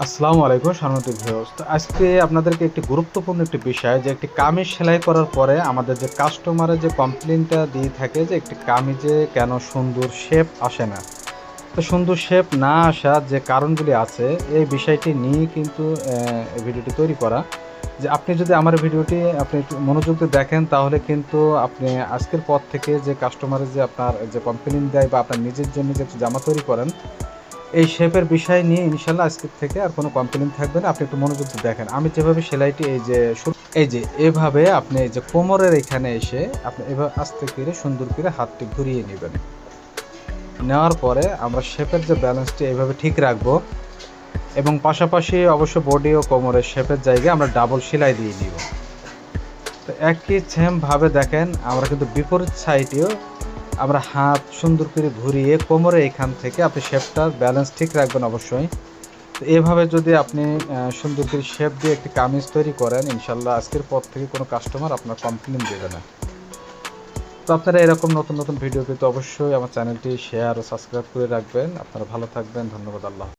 আসসালামু আলাইকুম সম্মানিত ভিউয়ার্স। তো আজকে আপনাদেরকে একটি গুরুত্বপূর্ণ একটি বিষয় যে একটি কামিজ সেলাই করার পরে আমাদের যে কাস্টমারের যে কমপ্লেইনটা দিয়ে থাকে যে একটি কামিজে কেন সুন্দর শেপ আসে না। তো সুন্দর শেপ না আসার যে কারণগুলি আছে এই বিষয়টি নিয়ে কিন্তু এই ভিডিওটি তৈরি করা। যে আপনি যদি আমার ভিডিওটি আপনি একটু মনোযোগ দিয়ে দেখেন তাহলে কিন্তু আপনি আজকের পর থেকে যে কাস্টমারের যে আপনার যে কমপ্লেইন দেয় বা আপনার নিজের জন্য যে জামা তৈরি করেন এই শেপের বিষয় নিয়ে ইনশাল্লাহ আজকের থেকে আর কোনো কমপ্লেইন থাকবে না। আপনি একটু মনোযোগ দিয়ে দেখেন আমি যেভাবে সেলাইটি এই যে এভাবে আপনি এই যে কোমরের এখানে এসে আপনি এভাবে আস্তে করে সুন্দর করে হাতটি ঘুরিয়ে নেবেন। নেওয়ার পরে আমরা শেপের যে ব্যালেন্সটি এইভাবে ঠিক রাখবো এবং পাশাপাশি অবশ্য বডি ও কোমরের শেপের জায়গায় আমরা ডাবল সেলাই দিয়ে নিব। তো একই সেমভাবে দেখেন আমরা কিন্তু বিপরীত সাইডেও আমরা হাত সুন্দর করে ঘুরিয়ে কোমরে এখান থেকে আপনি শেপটার ব্যালেন্স ঠিক রাখবেন অবশ্যই। তো এভাবে যদি আপনি সুন্দর করে শেপ দিয়ে একটি কামিজ তৈরি করেন ইনশাল্লাহ আজকের পর থেকে কোনো কাস্টমার আপনার কমপ্লেন দেবে না। তো আপনারা এরকম নতুন নতুন ভিডিও পেতে অবশ্যই আমার চ্যানেলটি শেয়ার ও সাবস্ক্রাইব করে রাখবেন। আপনারা ভালো থাকবেন। ধন্যবাদ। আল্লাহ।